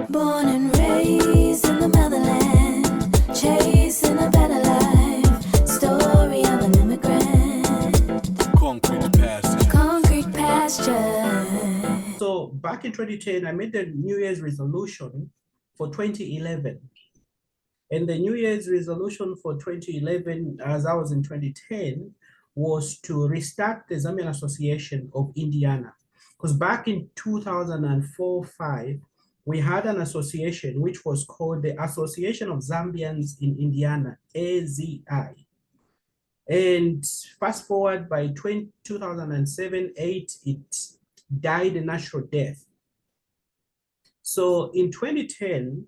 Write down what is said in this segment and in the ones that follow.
Born and raised in the motherland, chasing a better life. Story of an immigrant. Concrete pasture. Concrete pasture. So back in 2010, I made the New Year's resolution for 2011. And the New Year's resolution for 2011, as I was in 2010, was to restart the Zambian Association of Indiana. Because back in 2004-05, we had an association which was called the Association of Zambians in Indiana, AZI. And fast forward by 2007-08, it died a natural death. So in 2010,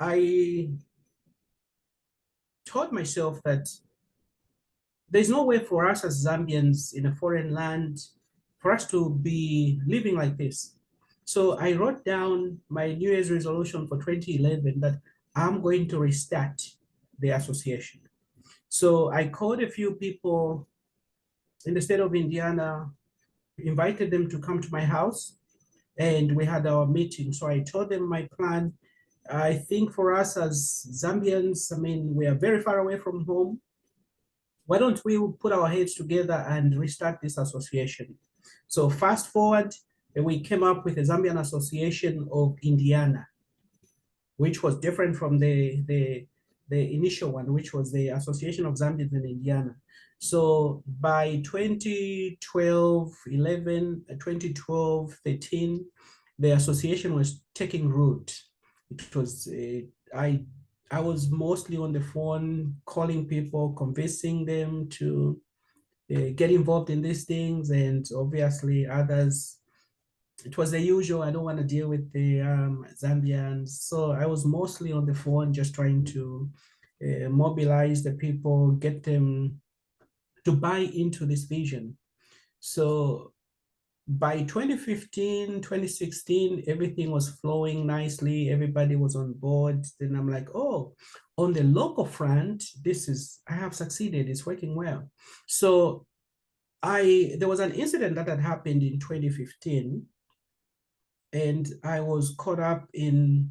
I taught myself that there's no way for us as Zambians in a foreign land for us to be living like this. So I wrote down my New Year's resolution for 2011 that I'm going to restart the association. So I called a few people in the state of Indiana, invited them to come to my house, and we had our meeting. So I told them my plan. I think for us as Zambians, I mean, we are very far away from home. Why don't we put our heads together and restart this association? So fast forward, we came up with the Zambian Association of Indiana, which was different from the initial one, which was the Association of Zambians in Indiana. So by 2012, 11, 2012, 13, the association was taking root. It was, I was mostly on the phone, calling people, convincing them to get involved in these things, and obviously others, it was the usual, I don't want to deal with the Zambians. So I was mostly on the phone, just trying to mobilize the people, get them to buy into this vision. So by 2015, 2016, everything was flowing nicely. Everybody was on board. Then I'm like, oh, on the local front, I have succeeded. It's working well. So there was an incident that had happened in 2015, and I was caught up in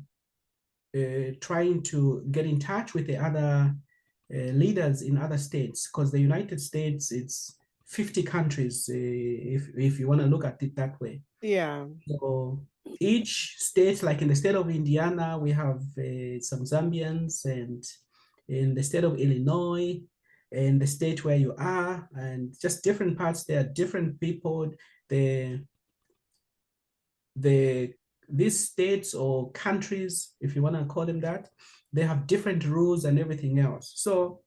trying to get in touch with the other leaders in other states, because the United States, it's 50 countries, if you want to look at it that way. Yeah. So each state, like in the state of Indiana, we have some Zambians, and in the state of Illinois, and the state where you are, and just different parts, there are different people. These states or countries, if you want to call them that, they have different rules and everything else. So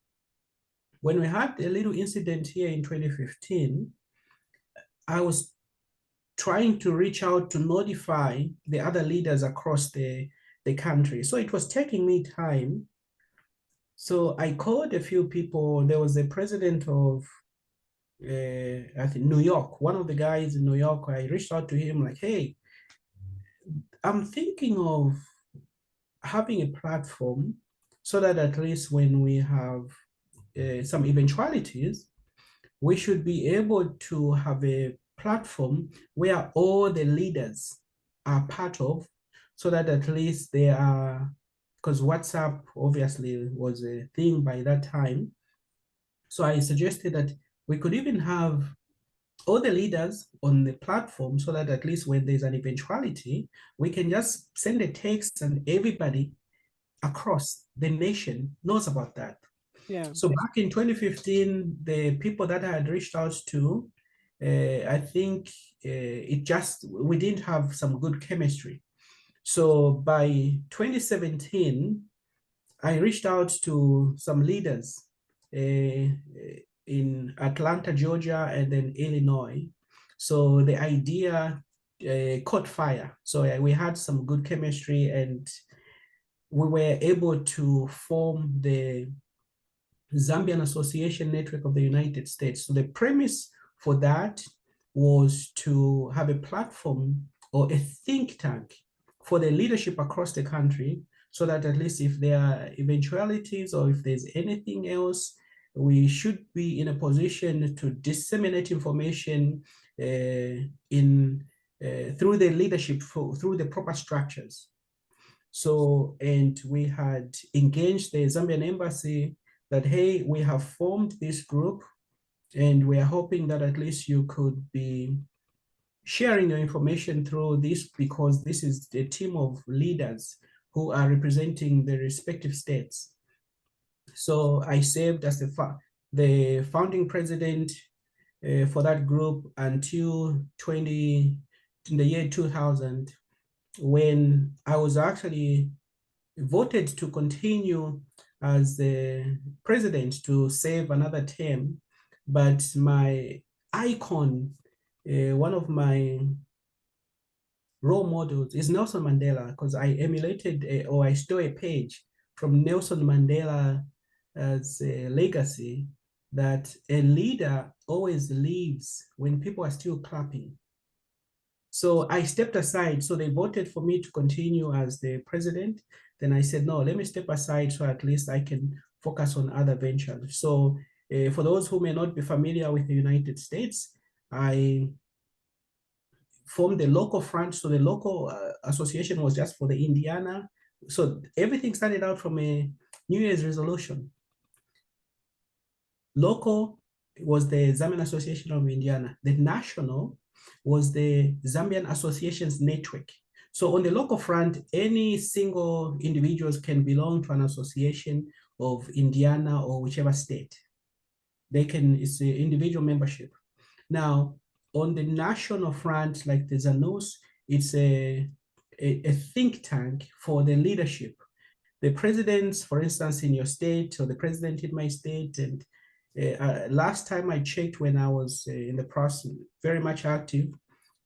when we had a little incident here in 2015, I was trying to reach out to notify the other leaders across the country. So it was taking me time. So I called a few people. There was the president of, I think, New York, one of the guys in New York. I reached out to him like, hey, I'm thinking of having a platform so that at least when we have some eventualities, we should be able to have a platform where all the leaders are part of, so that at least they are, because WhatsApp obviously was a thing by that time. So I suggested that we could even have all the leaders on the platform, so that at least when there's an eventuality, we can just send a text and everybody across the nation knows about that. Yeah. So back in 2015, the people that I had reached out to, I think we didn't have some good chemistry. So by 2017, I reached out to some leaders in Atlanta, Georgia, and then Illinois. So the idea caught fire. So we had some good chemistry, and we were able to form the Zambian Association Network of the United States. So the premise for that was to have a platform or a think tank for the leadership across the country, so that at least if there are eventualities or if there's anything else, we should be in a position to disseminate information through the leadership, through the proper structures. So, and we had engaged the Zambian embassy that, hey, we have formed this group and we are hoping that at least you could be sharing your information through this, because this is a team of leaders who are representing the respective states. So I served as the founding president for that group until in the year 2000, when I was actually voted to continue as the president to serve another term. But my icon, one of my role models is Nelson Mandela, because I emulated or I stole a page from Nelson Mandela as a legacy, that a leader always leaves when people are still clapping. So I stepped aside. So they voted for me to continue as the president. Then I said, no, let me step aside so at least I can focus on other ventures. So for those who may not be familiar with the United States, I formed the local front. So the local association was just for the Indiana. So everything started out from a New Year's resolution. Local was the Zambian Association of Indiana. The national was the Zambian Associations Network. So on the local front, any single individuals can belong to an association of Indiana or whichever state. It's an individual membership. Now, on the national front, like the ZANUS, it's a think tank for the leadership. The presidents, for instance, in your state, or the president in my state, and last time I checked, when I was in the process, very much active,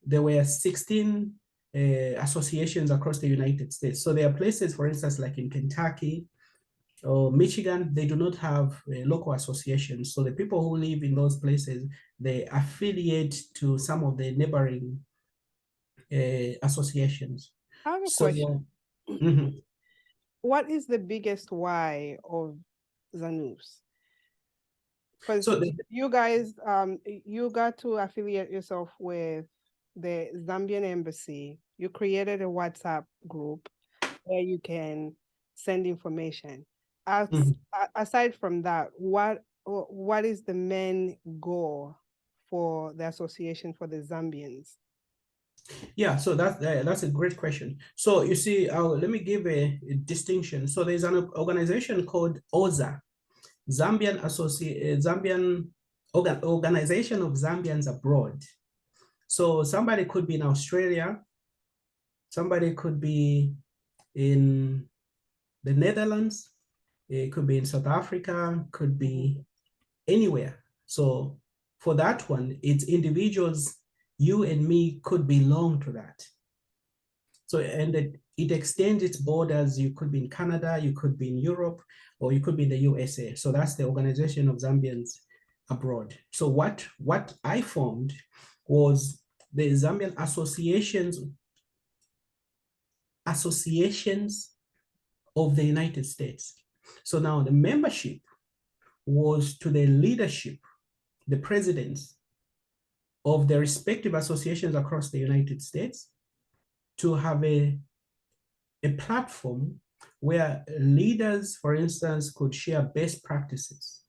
there were 16 associations across the United States. So there are places, for instance, like in Kentucky or Michigan, they do not have local associations. So the people who live in those places, they affiliate to some of the neighboring associations. I have a So, question. mhm. What is the biggest why of ZANUS? Because So you guys, you got to affiliate yourself with the Zambian embassy. You created a WhatsApp group where you can send information. mhm. Aside from that, what is the main goal for the association for the Zambians? Yeah, so that's a great question. So you see, let me give a distinction. So there's an organization called OZA, Zambian Organization of Zambians Abroad. So somebody could be in Australia, somebody could be in the Netherlands, it could be in South Africa, could be anywhere. So for that one, it's individuals, you and me could belong to that. So, and it extends its borders. You could be in Canada, you could be in Europe, or you could be in the USA. So that's the Organization of Zambians Abroad. So what I formed was the Zambian associations of the United States. So now the membership was to the leadership, the presidents of the respective associations across the United States, to have a platform where leaders, for instance, could share best practices.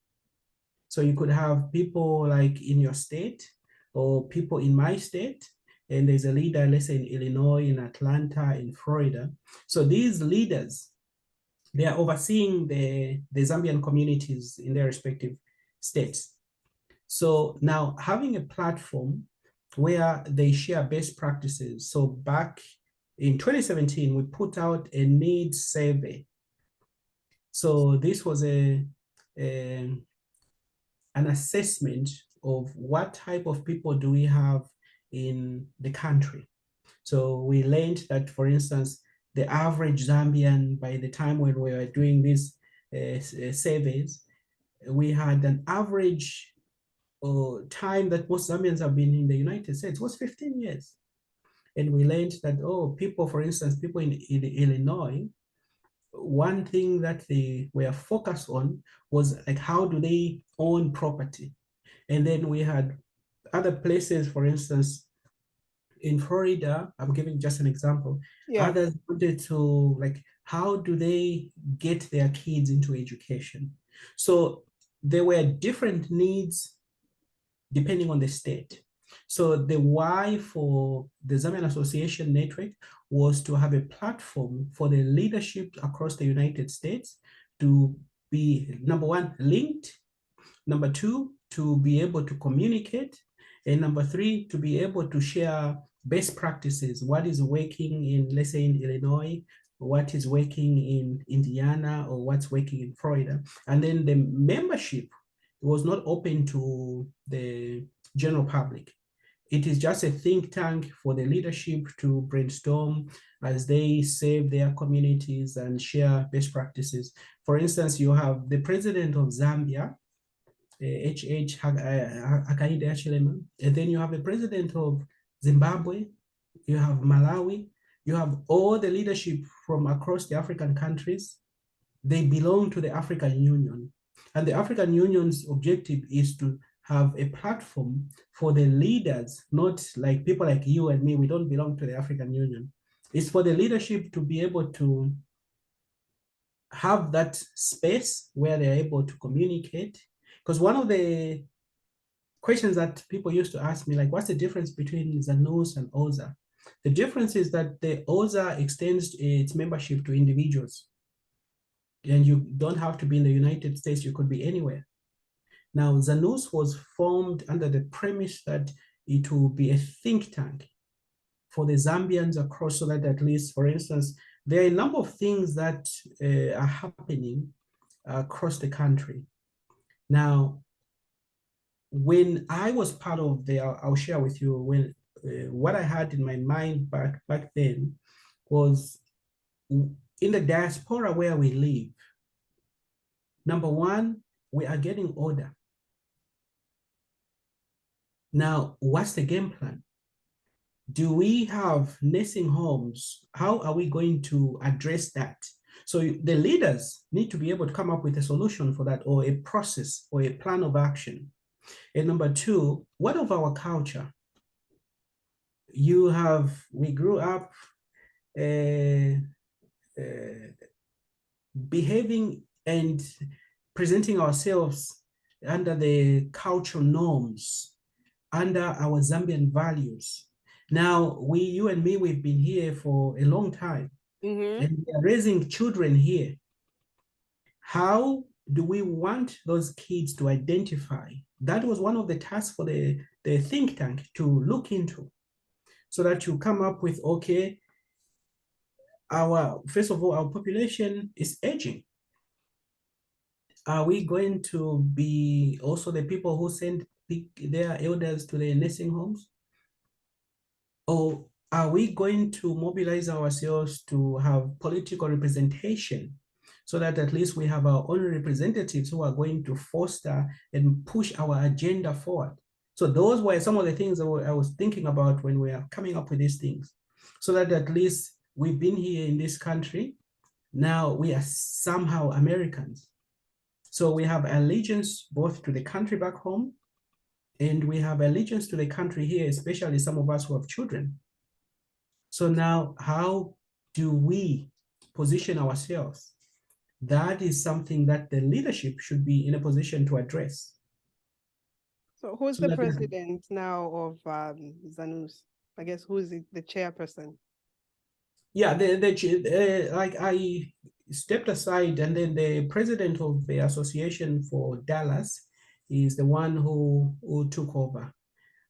So you could have people like in your state or people in my state, and there's a leader, let's say in Illinois, in Atlanta, in Florida. So these leaders, they are overseeing the Zambian communities in their respective states. So now having a platform where they share best practices. So back in 2017, we put out a needs survey. So this was an assessment of what type of people do we have in the country. So we learned that, for instance, the average Zambian, by the time when we were doing these surveys, we had an average time that most Zambians have been in the United States was 15 years. And we learned that, people, for instance, people in Illinois, one thing that they were focused on was like, how do they own property? And then we had other places, for instance, in Florida, I'm giving just an example. Yeah. Others wanted to, like, how do they get their kids into education? So there were different needs depending on the state. So the why for the Zambian Association Network was to have a platform for the leadership across the United States to be, number one, linked, number two, to be able to communicate, and number three, to be able to share best practices. What is working in, let's say, in Illinois, what is working in Indiana, or what's working in Florida. And then the membership was not open to the general public. It is just a think tank for the leadership to brainstorm as they serve their communities and share best practices. For instance, you have the president of Zambia, H.H. Hakainde Hichilema, and then you have the president of Zimbabwe, you have Malawi, you have all the leadership from across the African countries. They belong to the African Union. And the African Union's objective is to have a platform for the leaders, not like people like you and me. We don't belong to the African Union. It's for the leadership to be able to have that space where they're able to communicate. Because one of the questions that people used to ask me, like, what's the difference between ZANUS and OZA? The difference is that the OZA extends its membership to individuals. And you don't have to be in the United States, you could be anywhere. Now, ZANUS was formed under the premise that it will be a think tank for the Zambians across, so that at least, for instance, there are a number of things that are happening across the country. Now, when I was part of the, I'll share with you, when what I had in my mind back then was, in the diaspora where we live, number one, we are getting older. Now, what's the game plan? Do we have nursing homes? How are we going to address that? So the leaders need to be able to come up with a solution for that, or a process, or a plan of action. And number two, what of our culture? We grew up behaving and presenting ourselves under the cultural norms, under our Zambian values. Now, you and me, we've been here for a long time, and we are raising children here. How do we want those kids to identify? That was one of the tasks for the think tank to look into, so that you come up with, okay, first of all, our population is aging. Are we going to be also the people who send their elders to the nursing homes? Or are we going to mobilize ourselves to have political representation, so that at least we have our own representatives who are going to foster and push our agenda forward? So those were some of the things that I was thinking about when we are coming up with these things, so that at least we've been here in this country. Now we are somehow Americans. So we have allegiance both to the country back home, and we have allegiance to the country here, especially some of us who have children. So now, how do we position ourselves? That is something that the leadership should be in a position to address. So who's the president now of ZANUS? I guess who is the chairperson? Yeah, like I stepped aside, and then the president of the association for Dallas is the one who took over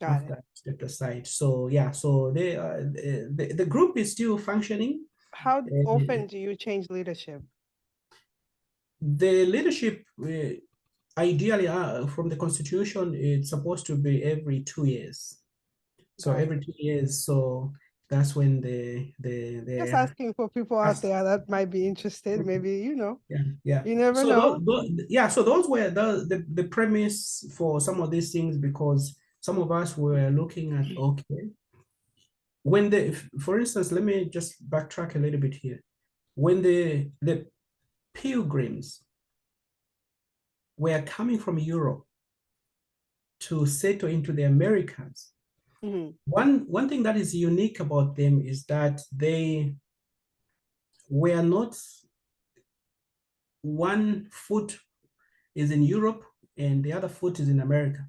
after I stepped aside. So yeah, so the group is still functioning. How often do you change leadership? The leadership, ideally, from the constitution, it's supposed to be every 2 years. So every 2 years, so that's when just asking for people out there that might be interested, maybe, yeah, you never know. So those were the premise for some of these things, because some of us were looking at, okay, when for instance, let me just backtrack a little bit here. When the pilgrims were coming from Europe to settle into the Americas, one thing that is unique about them is that they where not one foot is in Europe and the other foot is in America.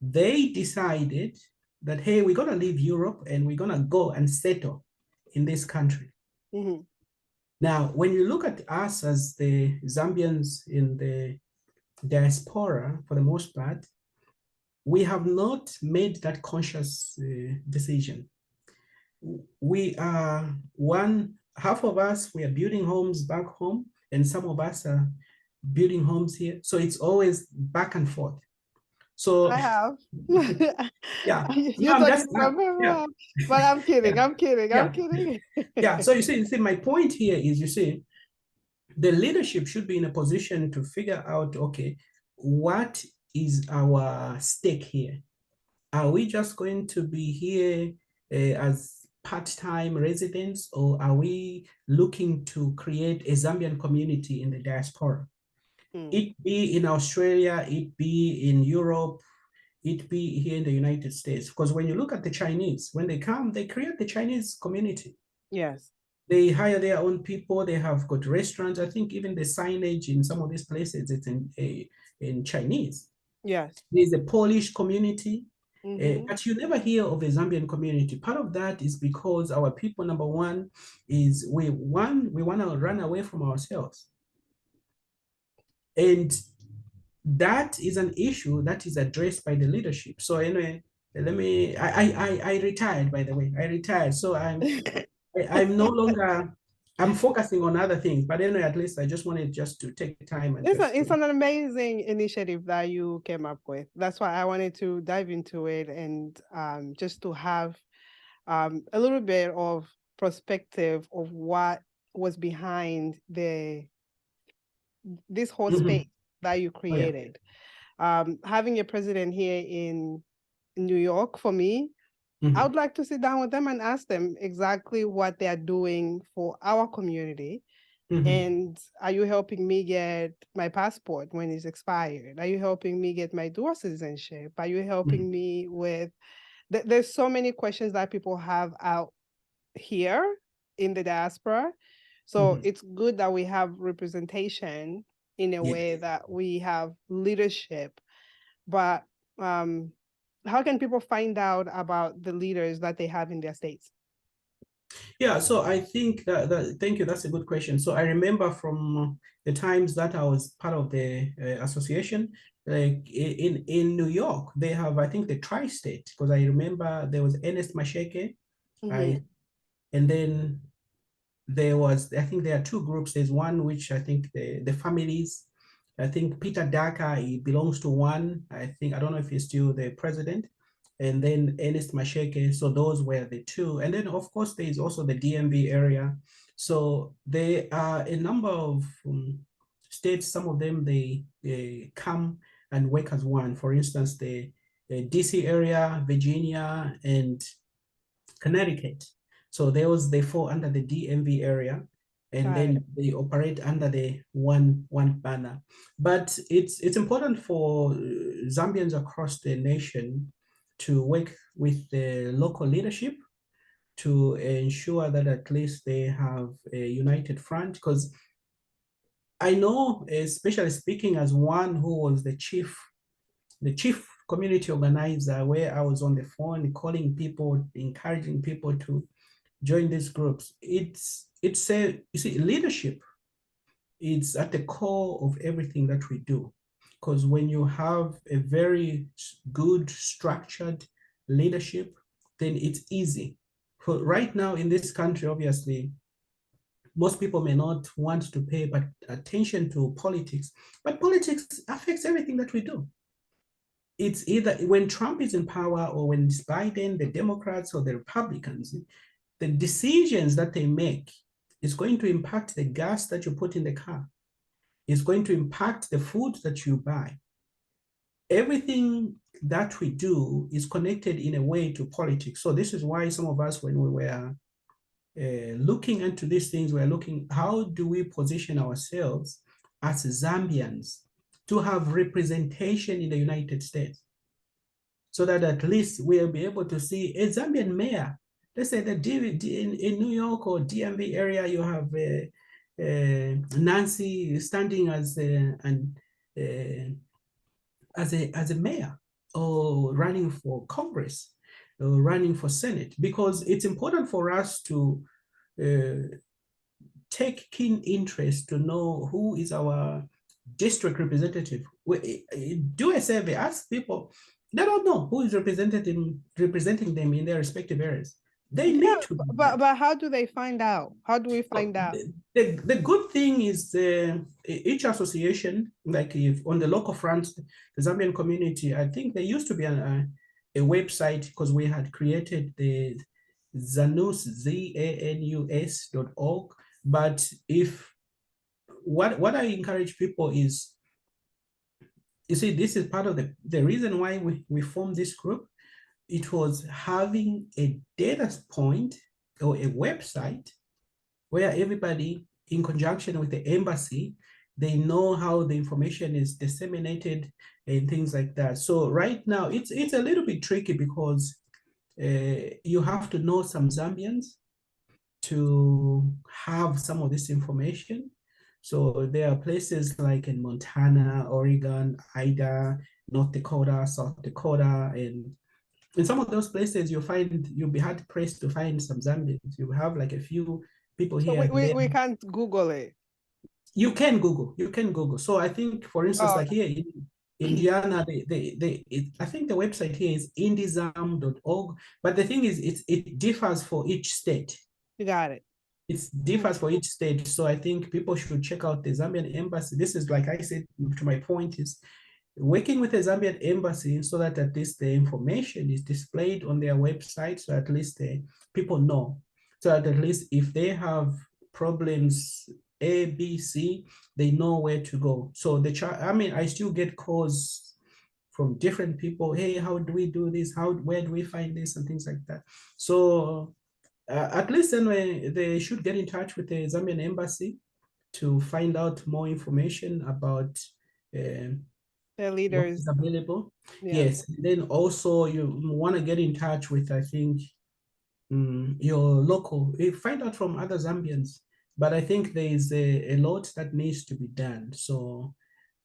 They decided that, hey, we're gonna leave Europe and we're gonna go and settle in this country. Mhm. Now, when you look at us as the Zambians in the diaspora, for the most part, we have not made that conscious decision. We are half of us, we are building homes back home, and some of us are building homes here. So it's always back and forth. So I have. yeah, You're I'm talking just from yeah, everyone, but I'm kidding. yeah, I'm kidding. I'm yeah, kidding. yeah. So you see, my point here is, you see, the leadership should be in a position to figure out, okay, what is our stake here? Are we just going to be here as part-time residents, or are we looking to create a Zambian community in the diaspora? It be in Australia, it be in Europe, it be here in the United States. Because when you look at the Chinese, when they come, they create the Chinese community. Yes. They hire their own people. They have got restaurants. I think even the signage in some of these places, it's in Chinese. Yes. There's a Polish community, Mhm. but you never hear of a Zambian community. Part of that is because our people, number one, is we want to run away from ourselves. And that is an issue that is addressed by the leadership. So anyway, I retired, by the way. I retired. So I'm no longer, I'm focusing on other things. But anyway, at least I just wanted just to take time and It's an amazing initiative that you came up with. That's why I wanted to dive into it and just to have a little bit of perspective of what was behind this whole Mhm. space that you Oh, yeah. created. Having a president here in New York, for me, Mhm. I would like to sit down with them and ask them exactly what they are doing for our community. Mhm. And are you helping me get my passport when it's expired? Are you helping me get my dual citizenship? Are you helping me with there's so many questions that people have out here in the diaspora. So Mhm. it's good that we have representation in a Yeah. way that we have leadership. But how can people find out about the leaders that they have in their states? Yeah, so I think thank you. That's a good question. So I remember from the times that I was part of the association, like in New York, they have, I think, the tri-state, because I remember there was Ernest Masheke, Mhm. and then there was, I think there are two groups. There's one which I think the families, I think Peter Daka, he belongs to one. I think, I don't know if he's still the president. And then Ernest Masheke. So those were the two. And then, of course, there is also the DMV area. So there are a number of states. Some of them, they come and work as one. For instance, the DC area, Virginia, and Connecticut. So they fall under the DMV area, and Got then it. they operate under the one banner. But it's important for Zambians across the nation to work with the local leadership to ensure that at least they have a united front. Because I know, especially speaking as one who was the chief community organizer, where I was on the phone calling people, encouraging people to join these groups. It's a, you see, leadership is at the core of everything that we do. Because when you have a very good structured leadership, then it's easy. For right now in this country, obviously, most people may not want to pay attention to politics, but politics affects everything that we do. It's either when Trump is in power or when it's Biden, the Democrats or the Republicans, the decisions that they make is going to impact the gas that you put in the car. It's going to impact the food that you buy. Everything that we do is connected in a way to politics. So this is why some of us, when we were looking into these things, we're looking, how do we position ourselves as Zambians to have representation in the United States? So that at least we'll be able to see a Zambian mayor let's say the in New York or DMV area, you have Nancy standing as as a mayor or running for Congress or running for Senate, because it's important for us to take keen interest to know who is our district representative. Do a survey, ask people. They don't know who is representing them in their respective areas. They Yeah, need to do but that. how do they find out? How do we find out? The good thing is each association, like if on the local front, the Zambian community, I think there used to be a website, because we had created the ZANUS, ZANUS.org. But if what I encourage people is, you see, this is part of the reason why we formed this group. It was having a data point or a website where everybody, in conjunction with the embassy, they know how the information is disseminated and things like that. So right now it's a little bit tricky, because you have to know some Zambians to have some of this information. So there are places like in Montana, Oregon, Idaho, North Dakota, South Dakota, and in some of those places you'll be hard pressed to find some Zambians. You have like a few people So here and there. we can't Google it. You can Google. So I think, for instance, Oh, like here in Indiana, I think the website here is indizam.org. But the thing is, it differs for each state. you got it. It differs for each state. So I think people should check out the Zambian embassy. This is, like I said, to my point, is working with the Zambian embassy so that at least the information is displayed on their website, so at least people know. So that at least if they have problems A, B, C, they know where to go. So I still get calls from different people. Hey, how do we do this? Where do we find this, and things like that. So at least anyway, they should get in touch with the Zambian embassy to find out more information about The what leaders. is available. Yeah. Yes. Then also you want to get in touch with, I think, your local, find out from other Zambians. But I think there is a lot that needs to be done. So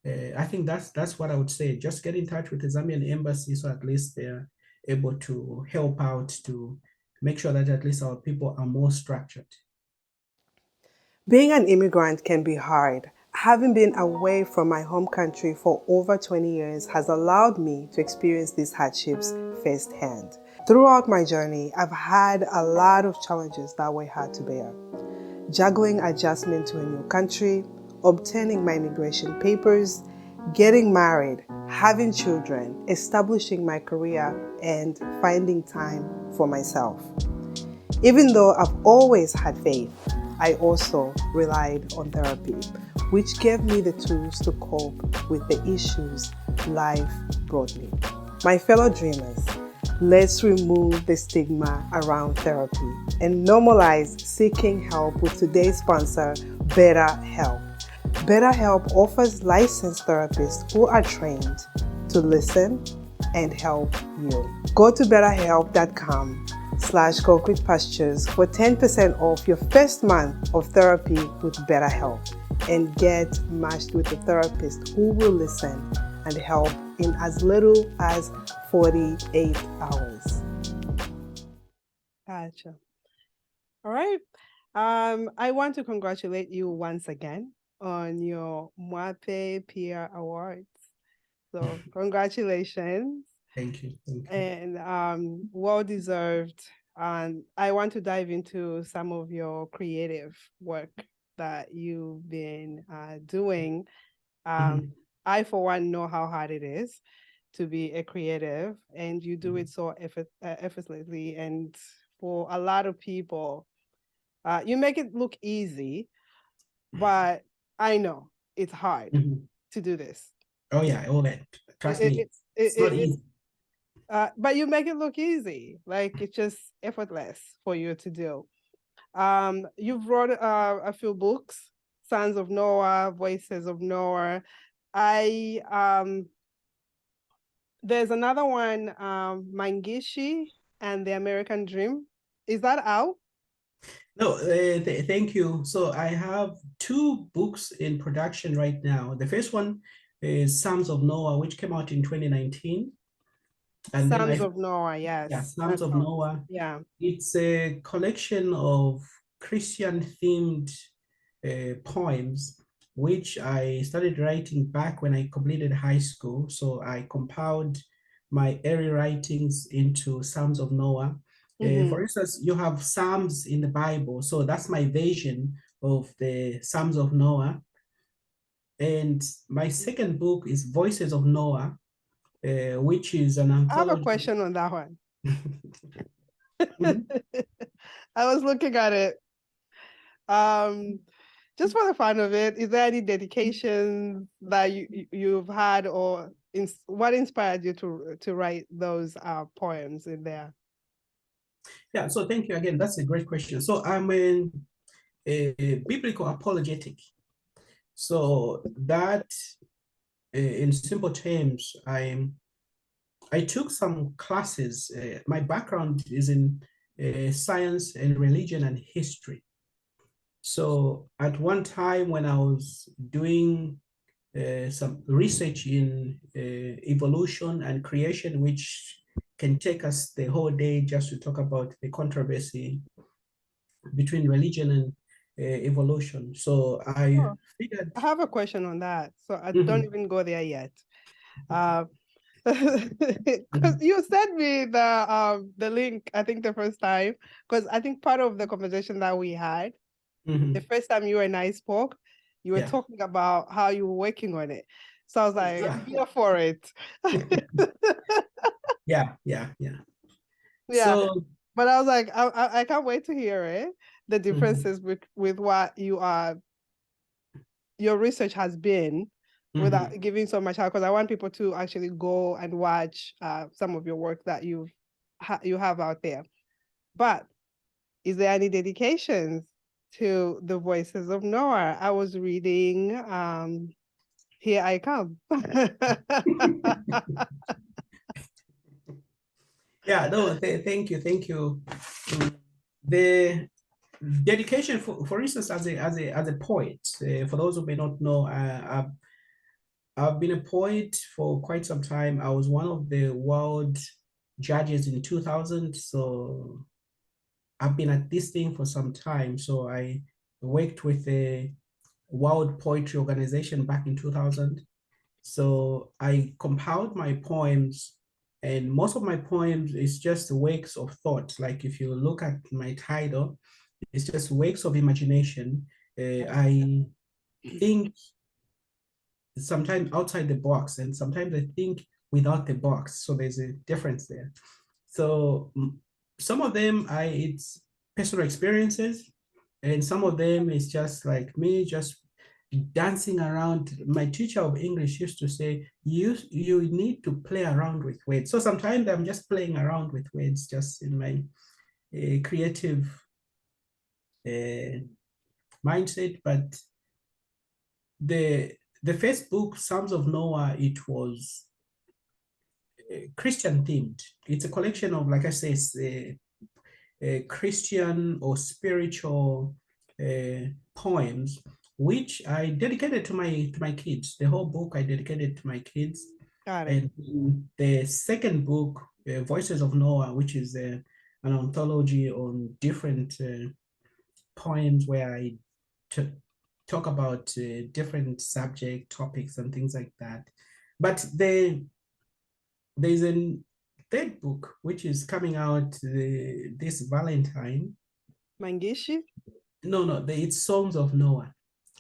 I think that's what I would say. Just get in touch with the Zambian embassy, so at least they're able to help out to make sure that at least our people are more structured. Being an immigrant can be hard. Having been away from my home country for over 20 years has allowed me to experience these hardships firsthand. Throughout my journey, I've had a lot of challenges that were hard to bear. Juggling adjustment to a new country, obtaining my immigration papers, getting married, having children, establishing my career, and finding time for myself. Even though I've always had faith, I also relied on therapy, which gave me the tools to cope with the issues life brought me. My fellow dreamers, let's remove the stigma around therapy and normalize seeking help with today's sponsor, BetterHelp. BetterHelp offers licensed therapists who are trained to listen and help you. Go to betterhelp.com/concrete pastures for 10% off your first month of therapy with BetterHelp, and get matched with a therapist who will listen and help in as little as 48 hours. Gotcha. All right. I want to congratulate you once again on your MWAPE PR Awards. So congratulations. Thank you. And well deserved. And I want to dive into some of your creative work that you've been doing. I, for one, know how hard it is to be a creative, and you do it so effortlessly. And for a lot of people, you make it look easy, but I know it's hard to do this. Oh yeah, all that. Trust me, it's not easy. But you make it look easy, like it's just effortless for you to do. You've wrote a few books, Sons of Noah, Voices of Noah. There's another one, Mangishi and the American Dream. Is that out? No, thank you. So I have two books in production right now. The first one is Psalms of Noah, which came out in 2019. And then Sons of Noah, yes. yeah, Psalms of Noah. Yeah. It's a collection of Christian themed poems, which I started writing back when I completed high school. So I compiled my early writings into Psalms of Noah. For instance, you have Psalms in the Bible. So that's my version of the Psalms of Noah. And my second book is Voices of Noah, which is an I have a anthology. question on that one. Mhm. I was looking at it. Just for the fun of it, is there any dedications that you've had, or what inspired you to write those poems in there? Yeah, so thank you again. That's a great question. So I'm a biblical apologetic. So that, in simple terms, I took some classes. My background is in science and religion and history. So at one time when I was doing some research in evolution and creation, which can take us the whole day just to talk about the controversy between religion and evolution. So I Oh, figured. I have a question on that, so I Mhm, don't even go there yet. Because mhm, you sent me the link, I think the first time, because I think part of the conversation that we had, mhm. the first time you and I spoke, you were Yeah, talking about how you were working on it. So I was like, yeah, I'm here for it. yeah, yeah, yeah. Yeah, So but I was like, I can't wait to hear it. The mhm, differences with what your research has been, without mhm. giving so much out, because I want people to actually go and watch some of your work that you have out there. But is there any dedications to the Voices of Noah? I was reading Here I Come. Yeah, no, thank you, thank you. The dedication, for instance, as a poet, for those who may not know, I've been a poet for quite some time. I was one of the world judges in 2000, so I've been at this thing for some time. So I worked with a World Poetry Organization back in 2000. So I compiled my poems, and most of my poems is just works of thought. Like if you look at my title, it's just works of imagination. I think sometimes outside the box, and sometimes I think without the box. So there's a difference there. So some of them it's personal experiences, and some of them is just like me just dancing around. My teacher of English used to say, you need to play around with words. So sometimes I'm just playing around with words just in my creative mindset. But the first book, Psalms of Noah, it was Christian themed. It's a collection of, like I say, Christian or spiritual poems, which I dedicated to my kids. The whole book I dedicated to my kids. Got it. And the second book, Voices of Noah, which is an anthology on different poems where I talk about different subject topics and things like that. But there's a third book which is coming out this Valentine. Mangishi? No, it's Songs of Noah.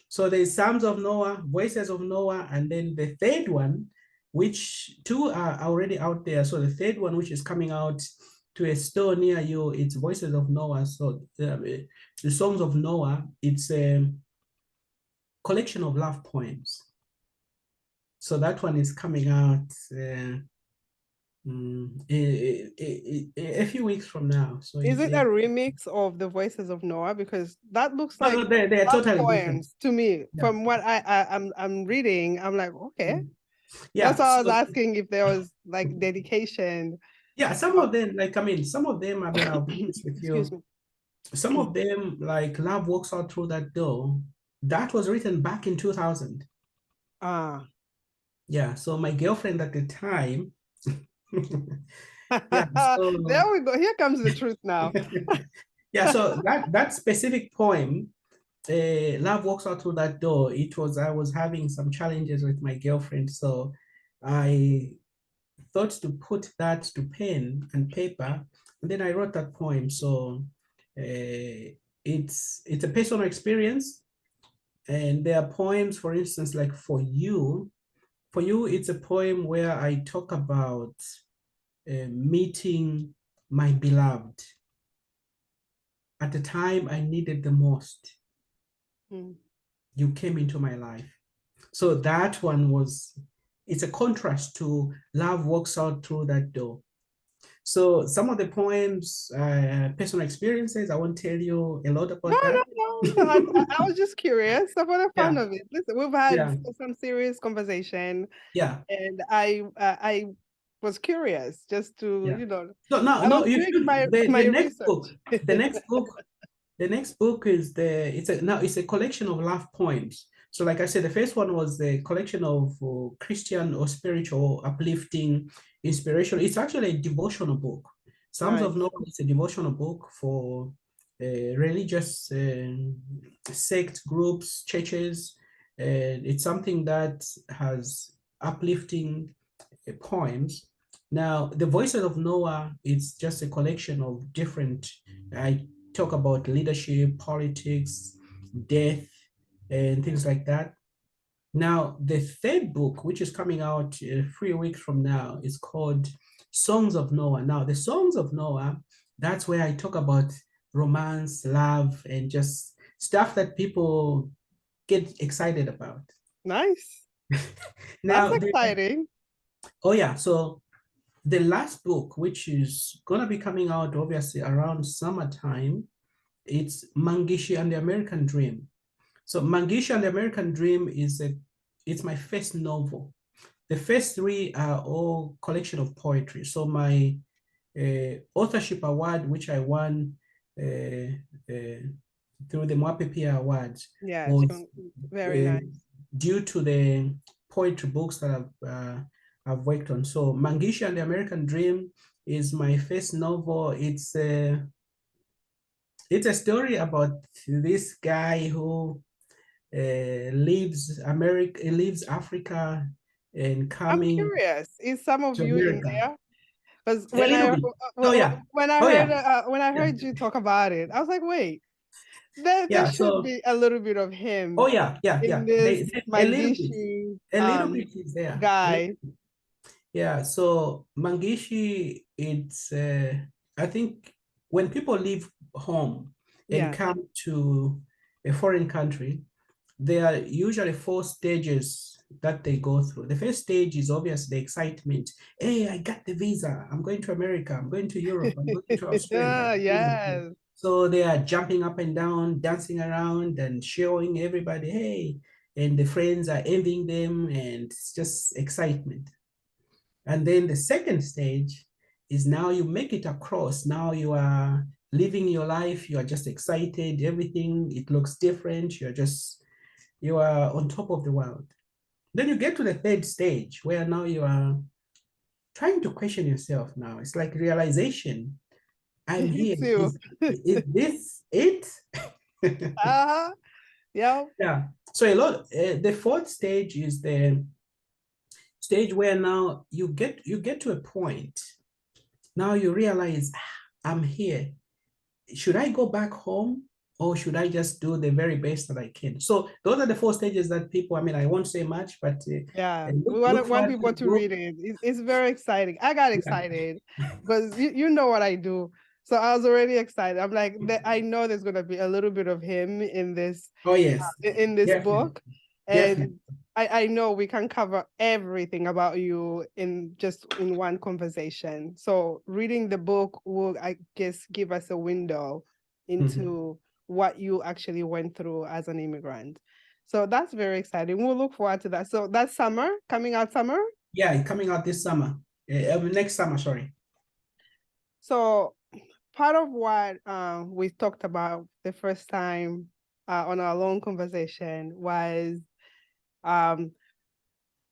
So there's Psalms of Noah, Voices of Noah, and then the third one, which two are already out there. So the third one, which is coming out to a store near you, it's Voices of Noah. So the Songs of Noah, it's a collection of love poems. So that one is coming out a few weeks from now. So Is it a remix of the Voices of Noah? Because that looks no, like they're love totally different. poems to me. Yeah. From what I'm reading, I'm like, okay. Yeah. That's why I was So asking if there was like dedication Yeah, some of them, like, I mean, some of them, I mean, I'll be honest with Excuse you. Some me. of them, like Love Walks Out Through That Door, that was written back in 2000. Ah. Yeah, so my girlfriend at the time, yeah, so There we go. Here comes the truth now. yeah, so that specific poem, Love Walks Out Through That Door, I was having some challenges with my girlfriend, so I thought to put that to pen and paper, and then I wrote that poem. So it's a personal experience, and there are poems, for instance, like for you, it's a poem where I talk about meeting my beloved at the time I needed the most. Mm. You came into my life. So that one it's a contrast to Love Walks Out Through That Door. So some of the poems, personal experiences, I won't tell you a lot No, about that. no. I was just curious. So for the fun Yeah, of it, listen, we've had yeah, some serious conversation, yeah, and I was curious just to, yeah. No, no, I was no. You doing should. my The next research. book, the next book, the next book is it's a collection of love poems. So, like I said, the first one was the collection of Christian or spiritual, uplifting, inspirational. It's actually a devotional book. Psalms of Nice. Noah is a devotional book for religious sect groups, churches. It's something that has uplifting poems. Now, the Voices of Noah, it's just a collection of different, I talk about leadership, politics, death, and things like that. Now, the third book, which is coming out 3 weeks from now, is called Songs of Noah. Now, the Songs of Noah, that's where I talk about romance, love, and just stuff that people get excited about. Nice. That's Now, exciting. oh yeah, so the last book, which is going to be coming out obviously around summertime, it's Mangishi and the American Dream. So Mangishi and the American Dream it's my first novel. The first three are all collection of poetry. So my authorship award, which I won through the Mwapepia Awards, Yes, was very uh, nice. due to the poetry books that I've worked on. So Mangishi and the American Dream is my first novel. It's a story about this guy who leaves Africa and I'm coming curious. Is some of to you in America. there? Because A little bit. Oh yeah. Oh yeah. when I Yeah. heard you talk about it, I was like, wait, there Yeah. should So be a little bit of oh him yeah, yeah, in yeah. this A little bit. Mangishi A little bit is there. guy. Yeah, so Mangishi, I think when people leave home and Yeah. come to a foreign country, there are usually 4 stages that they go through. The first stage is obviously the excitement. Hey, I got the visa. I'm going to America. I'm going to Europe. I'm going to Australia. Yes. So they are jumping up and down, dancing around and showing everybody, hey, and the friends are envying them, and it's just excitement. And then the second stage is now you make it across. Now you are living your life. You are just excited. Everything, it looks different. You are on top of the world. Then you get to the third stage where now you are trying to question yourself now. It's like realization. I'm Me here. too. Is this it? Uh-huh. Yeah. Yeah. So the fourth stage is the stage where now you get to a point. Now you realize, I'm here. Should I go back home or should I just do the very best that I can? So those are the 4 stages that people, I mean, I won't say much, but Yeah. look, We look want forward to people the to book. read it. It's very exciting. I got Yeah. excited because you know what I do. So I was already excited. I'm like, I know there's gonna be a little bit of him in this Oh, yes, in this definitely, book. definitely. And I know we can cover everything about you in one conversation. So reading the book will, I guess, give us a window into what you actually went through as an immigrant. So that's very exciting. We'll look forward to that. So that's summer, coming out summer. Yeah, coming out this summer, next summer, sorry. So part of what we talked about the first time on our long conversation was um,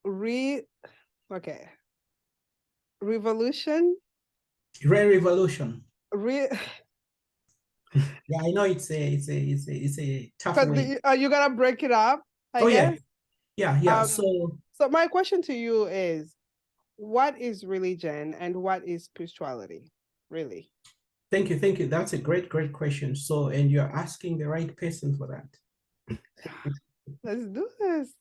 okay, revolution. Reli-Volution. Re Yeah, I know it's a tough way. you gotta break it up, I Oh yeah, guess. yeah. So my question to you is, what is religion and what is spirituality, really? Thank you. That's a great question. So, and you're asking the right person for that. Let's do this.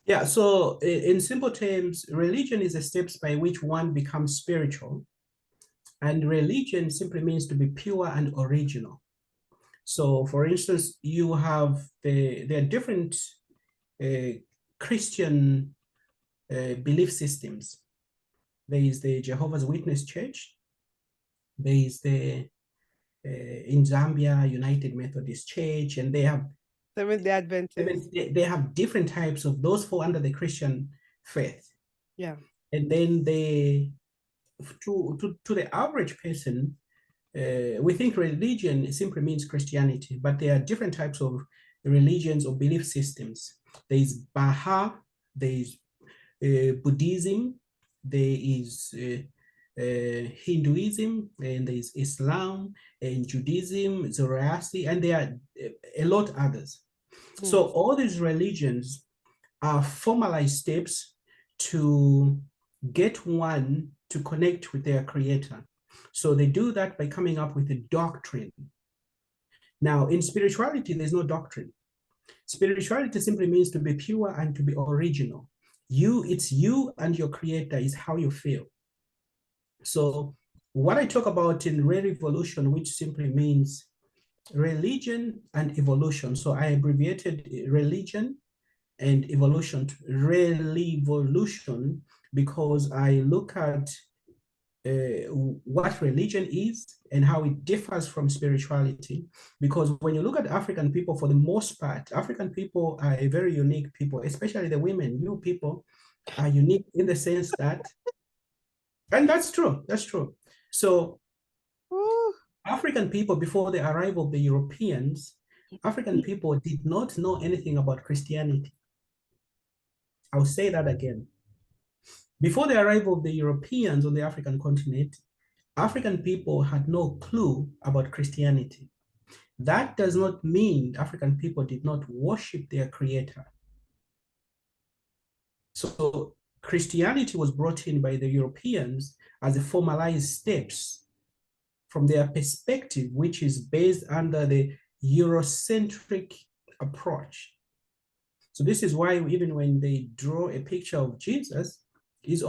Yeah, so in simple terms, religion is the steps by which one becomes spiritual. And religion simply means to be pure and original. So for instance, you have there are different Christian belief systems. There is the Jehovah's Witness Church. There is the in Zambia United Methodist Church, and they have Seventh-day Adventist. they have different types of those fall under the Christian faith. Yeah. And then they to the average person, we think religion simply means Christianity, but there are different types of religions or belief systems. There is Baha, there is Buddhism, there is Hinduism, and there is Islam, and Judaism, Zoroaster, and there are a lot others. So all these religions are formalized steps to get one to connect with their creator. So they do that by coming up with a doctrine. Now, in spirituality, there's no doctrine. Spirituality simply means to be pure and to be original. It's you and your creator is how you feel. So what I talk about in Reli-Volution, which simply means religion and evolution. So I abbreviated religion and evolution to Reli-Volution because I look at what religion is and how it differs from spirituality. Because when you look at African people, for the most part, African people are a very unique people, especially the women. You people are unique in the sense that, and that's true. So African people, before the arrival of the Europeans, African people did not know anything about Christianity. I'll say that again. Before the arrival of the Europeans on the African continent, African people had no clue about Christianity. That does not mean African people did not worship their creator. So Christianity was brought in by the Europeans as a formalized steps from their perspective, which is based under the Eurocentric approach. So this is why even when they draw a picture of Jesus, it's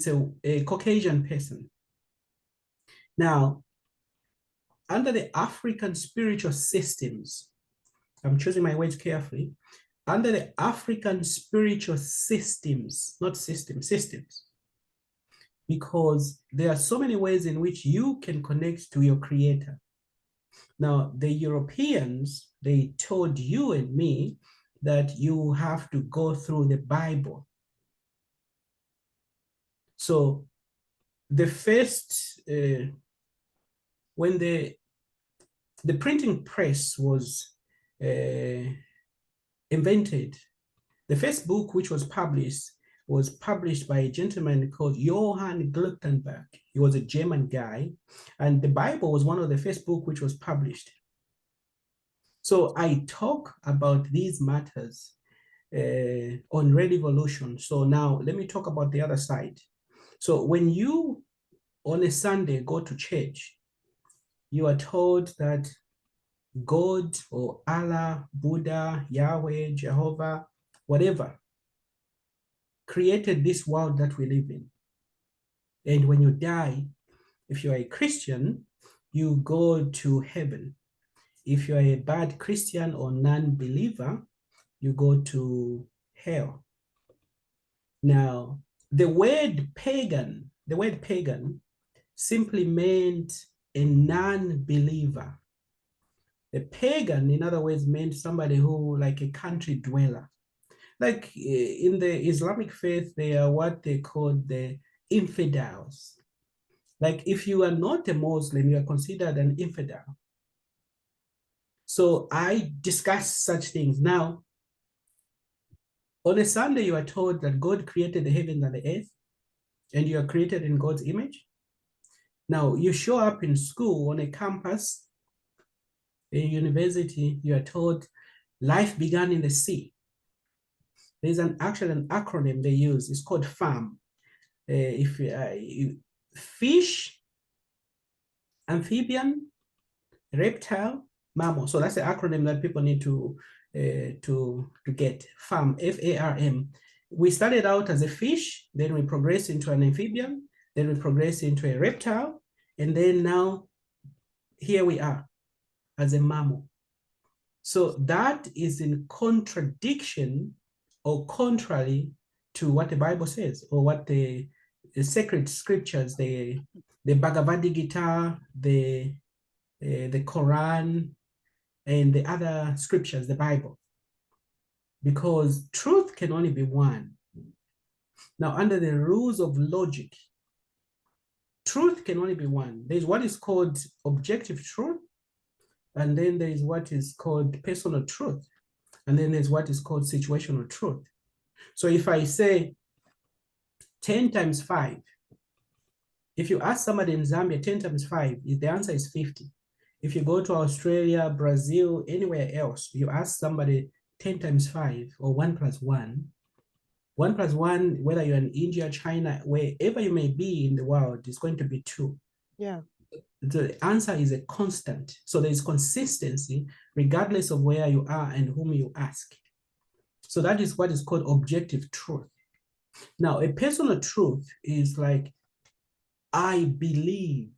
a Caucasian person. Now, under the African spiritual systems, I'm choosing my words carefully, under the African spiritual systems, not systems, because there are so many ways in which you can connect to your creator. Now, the Europeans, they told you and me that you have to go through the Bible. So the first, when the printing press was invented, the first book which was published by a gentleman called Johann Gutenberg. He was a German guy, and the Bible was one of the first books which was published. So I talk about these matters on Reli-Volution. So now let me talk about the other side. So when you on a Sunday go to church, you are told that God or Allah, Buddha, Yahweh, Jehovah, whatever, created this world that we live in. And when you die, if you are a Christian, you go to heaven. If you are a bad Christian or non-believer, you go to hell. Now, the word pagan simply meant a non-believer. The pagan, in other words, meant somebody who, like a country dweller. Like in the Islamic faith, they are what they call the infidels. Like if you are not a Muslim, you are considered an infidel. So I discuss such things. Now, on a Sunday, you are told that God created the heavens and the earth, and you are created in God's image. Now, you show up in school on a campus, a university, you are told life began in the sea. There's actually an acronym they use. It's called FAM. Fish, amphibian, reptile, mammal. So that's the acronym that people need to get. FAM, F-A-R-M. We started out as a fish, then we progressed into an amphibian, then we progressed into a reptile, and then now here we are as a mammal. So that is in contradiction or contrary to what the Bible says, or what the sacred scriptures, the Bhagavad Gita, the Quran, and the other scriptures, the Bible. Because truth can only be one. Now, under the rules of logic, truth can only be one. There's what is called objective truth, and then there's what is called personal truth, and then there's what is called situational truth. So if I say 10 times 5, if you ask somebody in Zambia 10 times 5, the answer is 50. If you go to Australia, Brazil, anywhere else, you ask somebody 10 times 5 or 1 plus 1, 1 plus 1, whether you're in India, China, wherever you may be in the world, is going to be 2. Yeah. The answer is a constant. So there's consistency regardless of where you are and whom you ask. So that is what is called objective truth. Now, a personal truth is like, I believe.